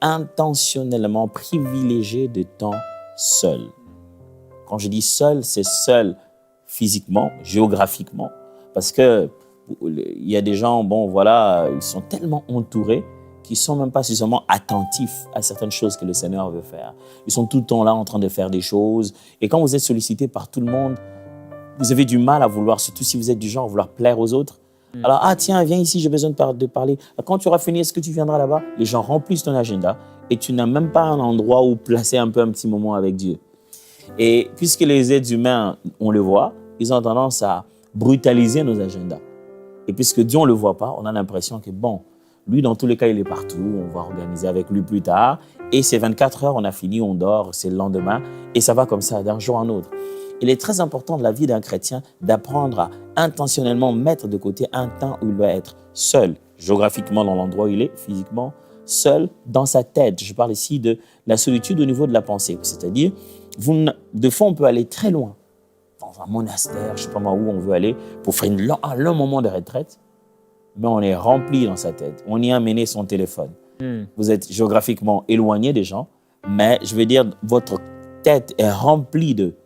intentionnellement privilégier de temps seul. Quand je dis seul, c'est seul physiquement, géographiquement, parce que il y a des gens, ils sont tellement entourés qu'ils ne sont même pas suffisamment attentifs à certaines choses que le Seigneur veut faire. Ils sont tout le temps là en train de faire des choses. Et quand vous êtes sollicité par tout le monde, vous avez du mal à vouloir, surtout si vous êtes du genre à vouloir plaire aux autres. Alors, tiens, viens ici, j'ai besoin de parler. Quand tu auras fini, est-ce que tu viendras là-bas? Les gens remplissent ton agenda et tu n'as même pas un endroit où placer un petit moment avec Dieu. Et puisque les êtres humains, on le voit, ils ont tendance à brutaliser nos agendas. Et puisque Dieu, on ne le voit pas, on a l'impression que, lui, dans tous les cas, il est partout, on va organiser avec lui plus tard. Et c'est 24 heures, on a fini, on dort, c'est le lendemain. Et ça va comme ça, d'un jour à un autre. Il est très important de la vie d'un chrétien d'apprendre à intentionnellement mettre de côté un temps où il doit être seul, géographiquement dans l'endroit où il est, physiquement, seul dans sa tête. Je parle ici de la solitude au niveau de la pensée. C'est-à-dire, de fois, on peut aller très loin, dans un monastère, je ne sais pas moi où on veut aller, pour faire un long moment de retraite, mais on est rempli dans sa tête. On y a amené son téléphone. Vous êtes géographiquement éloigné des gens, mais je veux dire, votre tête est remplie de...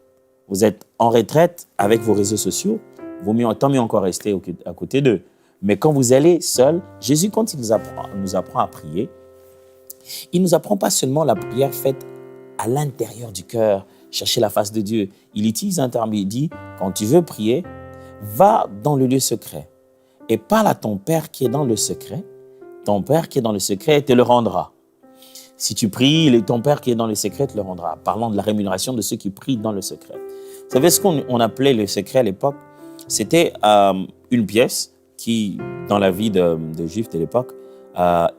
Vous êtes en retraite avec vos réseaux sociaux, tant mieux encore rester à côté d'eux. Mais quand vous allez seul, Jésus, quand il nous apprend à prier, il ne nous apprend pas seulement la prière faite à l'intérieur du cœur, chercher la face de Dieu. Il utilise un terme, il dit, quand tu veux prier, va dans le lieu secret et parle à ton Père qui est dans le secret. Ton Père qui est dans le secret te le rendra. Si tu pries, ton Père qui est dans le secret te le rendra. Parlant de la rémunération de ceux qui prient dans le secret. Vous savez ce qu'on appelait le secret à l'époque? C'était une pièce qui, dans la vie de Juifs de l'époque,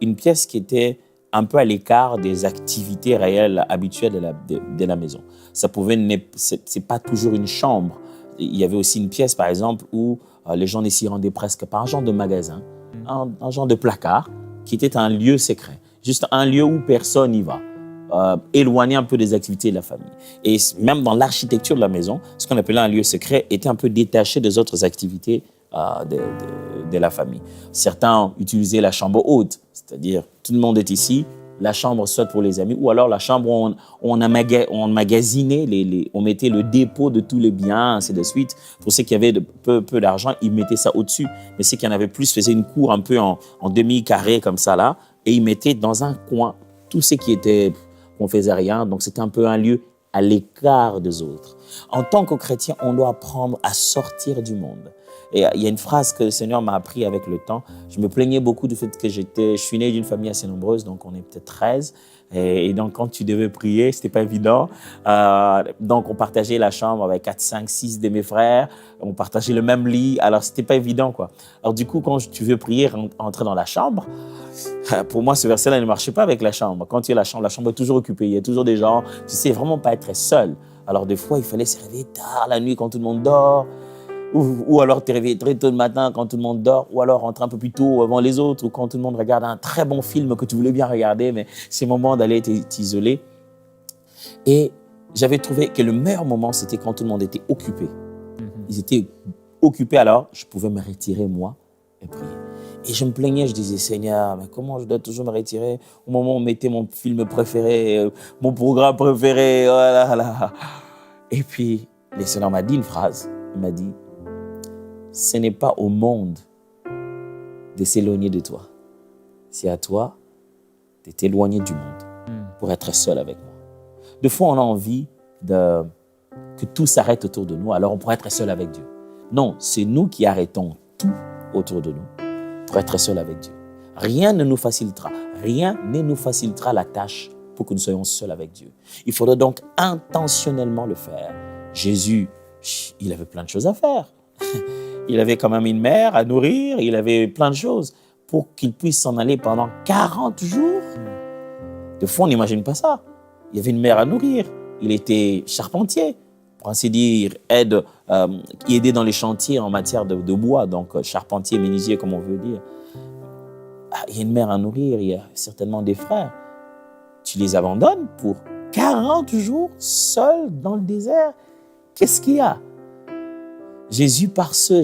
une pièce qui était un peu à l'écart des activités réelles, habituelles de la maison. C'est pas toujours une chambre. Il y avait aussi une pièce, par exemple, où les gens ne s'y rendaient presque pas, un genre de magasin, un genre de placard, qui était un lieu secret. Juste un lieu où personne n'y va. Éloigné un peu des activités de la famille. Et même dans l'architecture de la maison, ce qu'on appelait un lieu secret était un peu détaché des autres activités de la famille. Certains utilisaient la chambre haute, c'est-à-dire tout le monde est ici, la chambre soit pour les amis, ou alors la chambre où on emmagasinait, on mettait le dépôt de tous les biens, ainsi de suite. Pour ceux qui avaient peu d'argent, ils mettaient ça au-dessus. Mais ceux qui en avaient plus faisaient une cour un peu en demi-carré comme ça là, et ils mettaient dans un coin tout ce qui était... on ne faisait rien, donc c'était un peu un lieu à l'écart des autres. En tant que chrétien, on doit apprendre à sortir du monde. Et il y a une phrase que le Seigneur m'a appris avec le temps. Je me plaignais beaucoup du fait que je suis né d'une famille assez nombreuse, donc on est peut-être 13. Et donc, quand tu devais prier, ce n'était pas évident. Donc, on partageait la chambre avec 4, 5, 6 de mes frères. On partageait le même lit. Alors, ce n'était pas évident, quoi. Alors, du coup, quand tu veux prier, entrer dans la chambre, pour moi, ce verset-là ne marchait pas avec la chambre. Quand tu es la chambre est toujours occupée. Il y a toujours des gens. Tu sais vraiment pas être seul. Alors, des fois, il fallait se réveiller tard la nuit quand tout le monde dort. Ou alors te réveiller très tôt le matin quand tout le monde dort. Ou alors rentrer un peu plus tôt avant les autres. Ou quand tout le monde regarde un très bon film que tu voulais bien regarder. Mais c'est le moment d'aller t'isoler. Et j'avais trouvé que le meilleur moment, c'était quand tout le monde était occupé. Ils étaient occupés, alors je pouvais me retirer, moi, et prier. Et je me plaignais, je disais, Seigneur, mais comment je dois toujours me retirer au moment où on mettait mon film préféré, mon programme préféré, oh là là. Et puis, le Seigneur m'a dit une phrase, il m'a dit, ce n'est pas au monde de s'éloigner de toi, c'est à toi de t'éloigner du monde pour être seul avec moi. Des fois, on a envie que tout s'arrête autour de nous, alors on pourrait être seul avec Dieu. Non, c'est nous qui arrêtons tout autour de nous pour être seul avec Dieu. Rien ne nous facilitera la tâche pour que nous soyons seuls avec Dieu. Il faudrait donc intentionnellement le faire. Jésus, il avait plein de choses à faire. Il avait quand même une mère à nourrir, il avait plein de choses pour qu'il puisse s'en aller pendant 40 jours. Des fois, on n'imagine pas ça. Il y avait une mère à nourrir, il était charpentier, pour ainsi dire, qui aidait dans les chantiers en matière de bois, donc charpentier, menuisier, comme on veut dire. Il y a une mère à nourrir, il y a certainement des frères. Tu les abandonnes pour 40 jours seuls dans le désert. Qu'est-ce qu'il y a? Jésus, par ce